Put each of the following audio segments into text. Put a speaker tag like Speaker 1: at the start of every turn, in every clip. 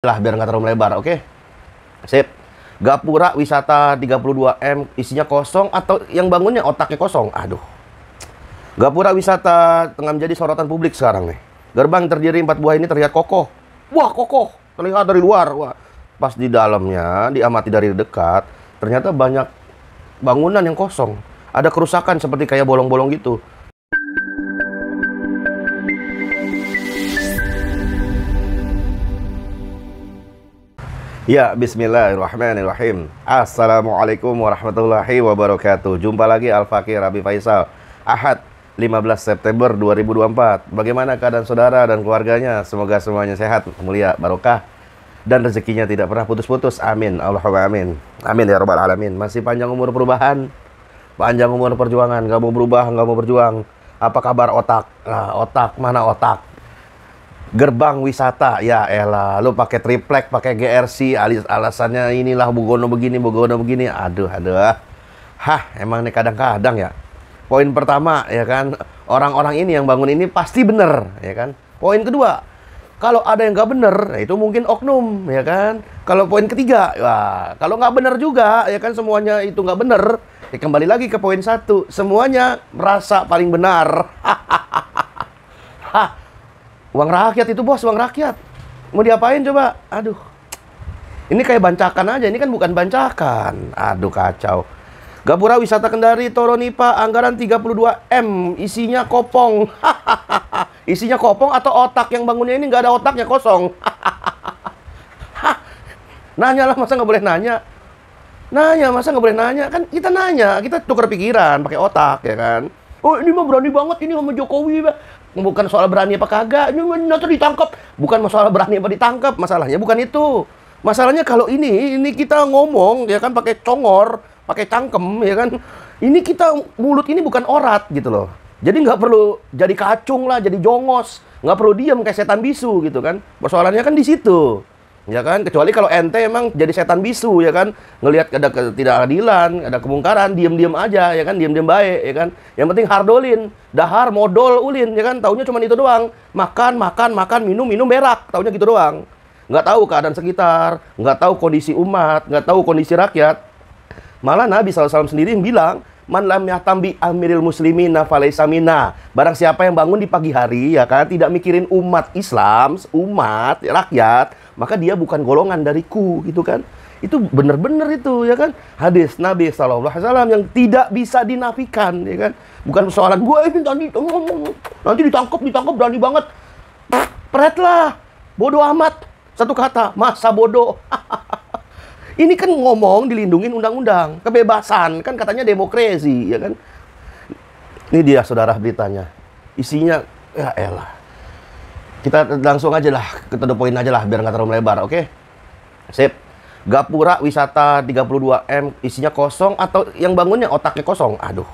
Speaker 1: Lah biar nggak terlalu melebar, oke? Sip. Gapura wisata 32M isinya kosong atau yang bangunnya otaknya kosong? Aduh. Gapura wisata tengah menjadi sorotan publik sekarang nih. Gerbang terdiri 4 buah ini terlihat kokoh. Wah, kokoh. Terlihat dari luar. Wah. Pas di dalamnya, diamati dari dekat, ternyata banyak bangunan yang kosong. Ada kerusakan seperti kayak bolong-bolong gitu. Ya, bismillahirrahmanirrahim. Assalamualaikum warahmatullahi wabarakatuh. Jumpa lagi Al-Fakir Rabi Faisal. Ahad 15 September 2024. Bagaimana keadaan saudara dan keluarganya? Semoga semuanya sehat, mulia, barokah, dan rezekinya tidak pernah putus-putus. Amin. Allahumma amin. Amin ya rabbal alamin. Masih panjang umur perubahan, panjang umur perjuangan. Gak mau berubah, gak mau berjuang. Apa kabar otak? Nah, otak, mana otak? Gerbang wisata, ya elah, lu pakai triplek, pakai GRC, alasannya inilah Bugono begini, aduh, hah, emang nih kadang-kadang ya. Poin pertama, ya kan, orang-orang ini yang bangun ini pasti bener, ya kan. Poin kedua, kalau ada yang nggak bener, itu mungkin oknum, ya kan. Kalau poin ketiga, wah, kalau nggak bener juga, ya kan, semuanya itu nggak bener, ya kembali lagi ke poin satu, semuanya merasa paling benar. Hah. Uang rakyat itu bos, uang rakyat. Mau diapain coba? Aduh. Ini kayak bancakan aja, ini kan bukan bancakan. Aduh kacau. Gapura wisata Kendari, Toronipa, anggaran 32M, isinya kopong. Isinya kopong atau otak yang bangunnya ini nggak ada otaknya, kosong. Nanya lah, masa nggak boleh nanya? Nanya, masa nggak boleh nanya? Kan kita nanya, kita tukar pikiran, pakai otak, ya kan? Oh ini mah berani banget, ini sama Jokowi. Bukan soal berani apa kagak, ini nanti ditangkap. Bukan masalah berani apa ditangkap, masalahnya bukan itu. Masalahnya kalau ini kita ngomong, ya kan, pakai congor, pakai cangkem, ya kan. Ini kita, mulut ini bukan orat, gitu loh. Jadi nggak perlu jadi kacung lah, jadi jongos. Nggak perlu diam kayak setan bisu, gitu kan. Persoalannya kan di situ. Ya kan, kecuali kalau ente emang jadi setan bisu, ya kan, ngelihat ada ketidakadilan, ada kemungkaran, diam-diam aja, ya kan, diam-diam baik, ya kan. Yang penting hardolin, dahar, modal, ulin, ya kan, taunya cuma itu doang. Makan, minum, berak, taunya gitu doang. Nggak tahu keadaan sekitar, nggak tahu kondisi umat, nggak tahu kondisi rakyat. Malah Nabi SAW sendiri yang bilang, man lam yahtambi amiril muslimina falaysa minna. Barang siapa yang bangun di pagi hari, ya kan, tidak mikirin umat Islam, umat, rakyat, maka dia bukan golongan dariku, gitu kan. Itu benar-benar itu, ya kan. Hadis Nabi SAW yang tidak bisa dinafikan, ya kan. Bukan persoalan gue ini nanti ditangkap berani banget. Pret lah, bodoh amat. Satu kata, masa bodoh. Ini kan ngomong dilindungin undang-undang, kebebasan, kan katanya demokrasi, ya kan. Ini dia saudara beritanya. Isinya, ya elah. Kita langsung aja lah, ke the point aja lah, biar nggak terlalu melebar, oke? Sip. Gapura wisata 32M isinya kosong atau yang bangunnya otaknya kosong? Aduh.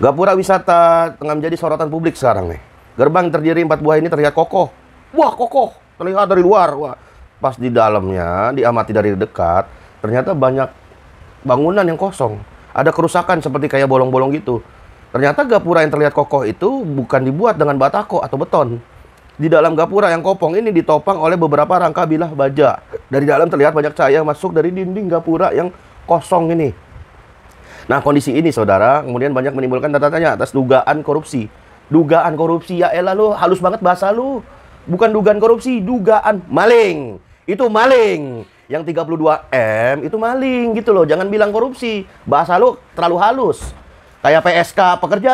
Speaker 1: Gapura wisata tengah menjadi sorotan publik sekarang nih. Gerbang terdiri 4 buah ini terlihat kokoh. Wah, kokoh. Terlihat dari luar, wah. Pas di dalamnya, diamati dari dekat, ternyata banyak bangunan yang kosong. Ada kerusakan seperti kayak bolong-bolong gitu. Ternyata gapura yang terlihat kokoh itu bukan dibuat dengan batako atau beton. Di dalam gapura yang kopong ini ditopang oleh beberapa rangka bilah baja. Dari dalam terlihat banyak cahaya masuk dari dinding gapura yang kosong ini. Nah, kondisi ini, saudara, kemudian banyak menimbulkan tanda tanya atas dugaan korupsi. Dugaan korupsi, ya elah lu, halus banget bahasa lu. Bukan dugaan korupsi, dugaan maling. Itu maling. Yang 32M itu maling, gitu loh. Jangan bilang korupsi. Bahasa lu terlalu halus. Kayak PSK, pekerja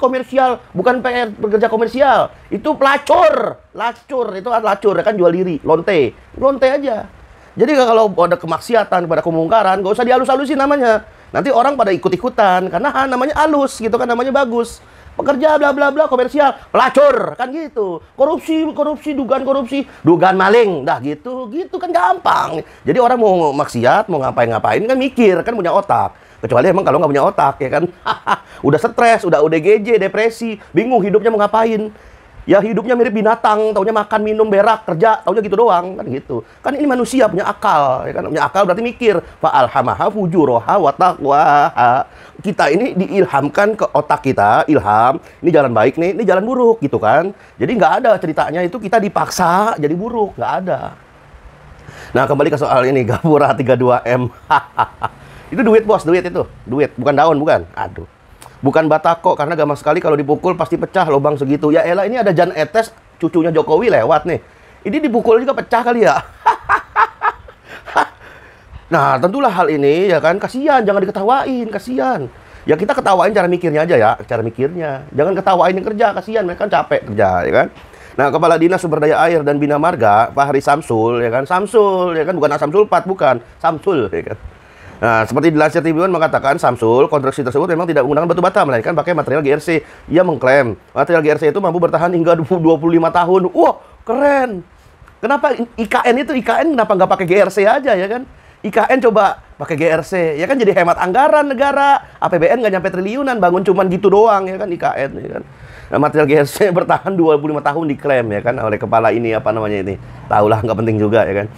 Speaker 1: komersial. Bukan pekerja komersial. Itu pelacur. Lacur, itu lacur, kan jual diri. Lonte aja. Jadi kalau ada kemaksiatan, pada kemungkaran, gak usah dihalus-halusin namanya. Nanti orang pada ikut-ikutan. Karena namanya halus, gitu kan, namanya bagus. Pekerja bla bla bla komersial, pelacur, kan gitu. Korupsi, dugaan maling. Dah gitu kan gampang. Jadi orang mau maksiat, mau ngapain kan mikir, kan punya otak. Kecuali emang kalau nggak punya otak, ya kan. Udah stres, udah ODGJ, depresi, bingung hidupnya mau ngapain. Ya hidupnya mirip binatang, taunya makan, minum, berak, kerja, taunya gitu doang, kan gitu. Kan ini manusia punya akal, ya kan? Punya akal berarti mikir. Fa alhamaha fujuraha wa taqwaha. Kita ini diilhamkan ke otak kita, ilham, ini jalan baik nih, ini jalan buruk gitu kan. Jadi nggak ada ceritanya itu kita dipaksa jadi buruk, nggak ada. Nah, kembali ke soal ini, Gapura 32M. Itu duit, bos, duit itu. Duit, bukan daun, bukan. Aduh. Bukan batako, karena gampang sekali kalau dipukul pasti pecah lubang segitu. Ya elah, ini ada Jan Etes, cucunya Jokowi lewat nih. Ini dipukul juga pecah kali ya. Nah, tentulah hal ini ya kan, kasihan, jangan diketawain, kasihan. Ya kita ketawain cara mikirnya aja ya, cara mikirnya. Jangan ketawain yang kerja, kasihan, mereka kan capek kerja, ya kan. Nah, Kepala Dinas Sumber Daya Air dan Bina Marga, Fahri Samsul, ya kan, Samsul, ya kan, bukan Samsul 4, bukan, Samsul, ya kan. Nah, seperti dilansir TV One mengatakan Samsul, konstruksi tersebut memang tidak menggunakan batu bata, melainkan pakai material GRC. Ia mengklaim material GRC itu mampu bertahan hingga 25 tahun. Wah, keren. Kenapa IKN kenapa nggak pakai GRC aja ya kan? IKN coba pakai GRC, ya kan jadi hemat anggaran negara. APBN nggak nyampe triliunan, bangun cuman gitu doang ya kan IKN, ya kan. Nah, material GRC bertahan 25 tahun diklaim ya kan oleh kepala ini apa namanya ini. Tahulah nggak penting juga ya kan.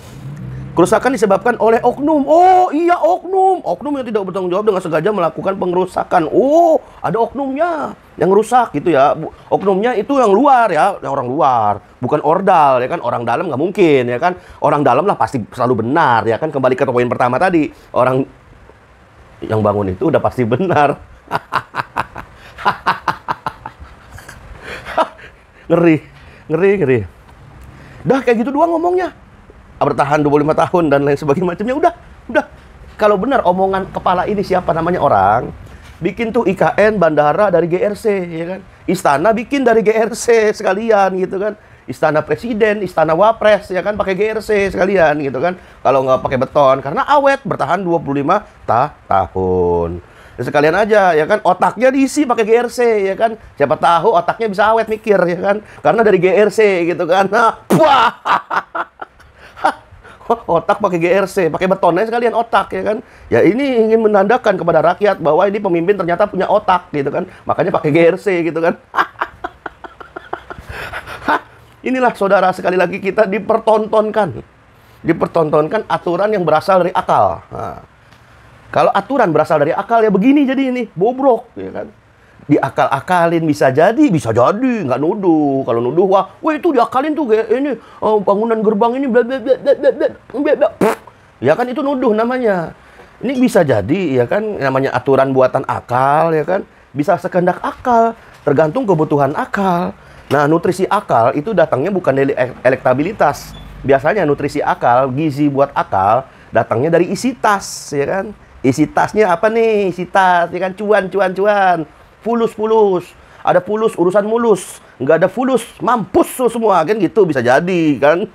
Speaker 1: Kerusakan disebabkan oleh oknum. Oh iya, oknum. Oknum yang tidak bertanggung jawab dengan sengaja melakukan pengerusakan. Oh, ada oknumnya yang rusak gitu ya. Oknumnya itu yang luar ya, yang orang luar. Bukan ordal ya kan, orang dalam nggak mungkin ya kan. Orang dalam lah pasti selalu benar ya kan. Kembali ke poin pertama tadi, orang yang bangun itu udah pasti benar. Ngeri, ngeri, ngeri. Dah kayak gitu doang ngomongnya. Bertahan 25 tahun dan lain sebagainya macamnya, udah. Kalau benar omongan kepala ini siapa namanya orang, bikin tuh IKN bandara dari GRC ya kan. Istana bikin dari GRC sekalian gitu kan. Istana Presiden, Istana Wapres ya kan pakai GRC sekalian gitu kan. Kalau nggak pakai beton karena awet bertahan 25 tahun. Ya, sekalian aja ya kan, otaknya diisi pakai GRC ya kan. Siapa tahu otaknya bisa awet mikir ya kan. Karena dari GRC gitu kan. Nah, wah. Otak pakai GRC, pakai betonnya sekalian otak ya kan. Ya ini ingin menandakan kepada rakyat bahwa ini pemimpin ternyata punya otak gitu kan. Makanya pakai GRC gitu kan. Inilah saudara, sekali lagi kita dipertontonkan aturan yang berasal dari akal. Nah, kalau aturan berasal dari akal ya begini jadi ini bobrok ya kan. Diakal-akalin bisa jadi nggak nuduh. Kalau nuduh wah itu diakalin tuh kayak ini bangunan gerbang ini bla bla bla bla bla bla. Ya kan itu nuduh namanya. Ini bisa jadi ya kan, namanya aturan buatan akal ya kan, bisa sekehendak akal, tergantung kebutuhan akal. Nah, nutrisi akal itu datangnya bukan dari elektabilitas. Biasanya nutrisi akal, gizi buat akal datangnya dari isi tas ya kan. Isi tasnya apa nih? Isi tas ya kan, cuan. Fulus. Ada fulus, urusan mulus. Nggak ada fulus, mampus semua. Kan gitu, bisa jadi, kan?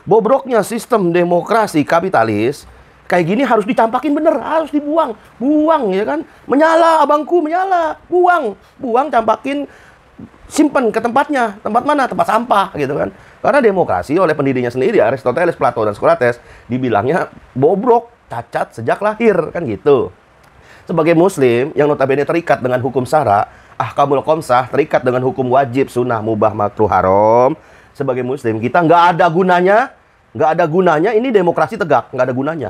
Speaker 1: Bobroknya sistem demokrasi kapitalis, kayak gini harus dicampakin bener. Harus dibuang. Buang, ya kan? Menyala, abangku, menyala. Buang, campakin, simpen ke tempatnya. Tempat mana? Tempat sampah, gitu kan? Karena demokrasi oleh pendirinya sendiri, Aristoteles, Plato, dan Socrates, dibilangnya bobrok, cacat sejak lahir. Kan gitu. Sebagai muslim yang notabene terikat dengan hukum syara, ahkamul khamsah, terikat dengan hukum wajib, sunnah, mubah, makruh, haram. Sebagai muslim kita nggak ada gunanya ini demokrasi tegak, nggak ada gunanya.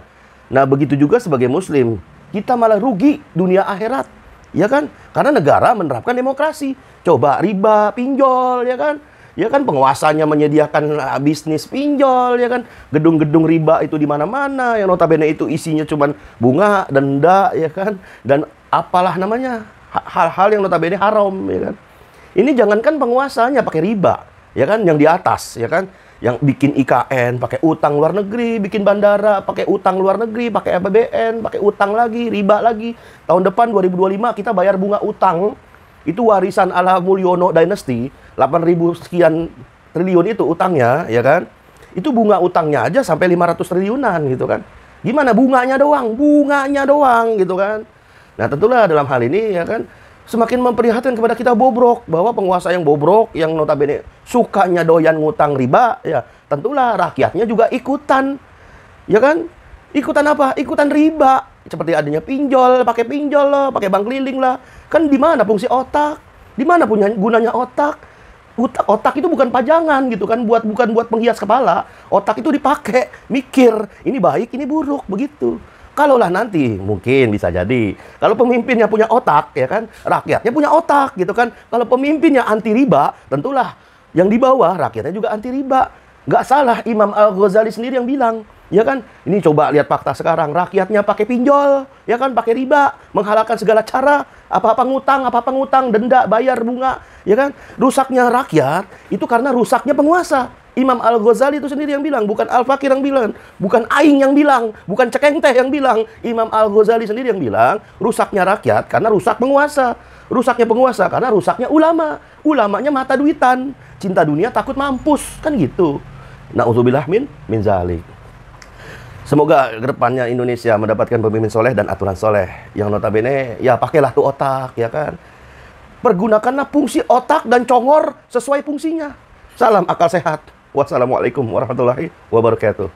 Speaker 1: Nah begitu juga sebagai muslim, kita malah rugi dunia akhirat, ya kan? Karena negara menerapkan demokrasi. Coba riba, pinjol, ya kan? Ya kan, penguasanya menyediakan bisnis pinjol, ya kan, gedung-gedung riba itu di mana-mana, yang notabene itu isinya cuman bunga, denda, ya kan, dan apalah namanya, hal-hal yang notabene haram, ya kan. Ini jangankan penguasanya pakai riba, ya kan, yang di atas, ya kan, yang bikin IKN pakai utang luar negeri, bikin bandara pakai utang luar negeri, pakai APBN, pakai utang lagi, riba lagi. Tahun depan 2025 kita bayar bunga utang. Itu warisan ala Mulyono Dynasty, 8.000 sekian triliun itu utangnya, ya kan? Itu bunga utangnya aja sampai 500 triliunan gitu kan. Gimana bunganya doang gitu kan. Nah, tentulah dalam hal ini ya kan semakin memprihatinkan kepada kita bobrok, bahwa penguasa yang bobrok yang notabene sukanya doyan ngutang riba, ya tentulah rakyatnya juga ikutan. Ya kan? Ikutan apa? Ikutan riba. Seperti adanya pinjol, pakai pinjol lah, pakai bank keliling lah. Kan di mana fungsi otak? Di mana punya gunanya otak? Otak itu bukan pajangan gitu kan, bukan buat penghias kepala. Otak itu dipakai mikir, ini baik, ini buruk, begitu. Kalaulah nanti mungkin bisa jadi kalau pemimpinnya punya otak ya kan, rakyatnya punya otak gitu kan. Kalau pemimpinnya anti riba, tentulah yang di bawah rakyatnya juga anti riba. Nggak salah Imam Al-Ghazali sendiri yang bilang, ya kan? Ini coba lihat fakta sekarang, rakyatnya pakai pinjol, ya kan? Pakai riba, menghalalkan segala cara, apa-apa ngutang, denda, bayar bunga, ya kan? Rusaknya rakyat itu karena rusaknya penguasa. Imam Al-Ghazali itu sendiri yang bilang, bukan Al-Fakir yang bilang, bukan Aing yang bilang, bukan Cekeng Teh yang bilang. Imam Al-Ghazali sendiri yang bilang, rusaknya rakyat karena rusak penguasa. Rusaknya penguasa karena rusaknya ulama. Ulamanya mata duitan, cinta dunia takut mampus, kan gitu. Na'udzubillah min zalik. Semoga ke depannya Indonesia mendapatkan pemimpin soleh dan aturan soleh. Yang notabene, ya pakailah tuh otak, ya kan? Pergunakanlah fungsi otak dan congor sesuai fungsinya. Salam akal sehat. Wassalamualaikum warahmatullahi wabarakatuh.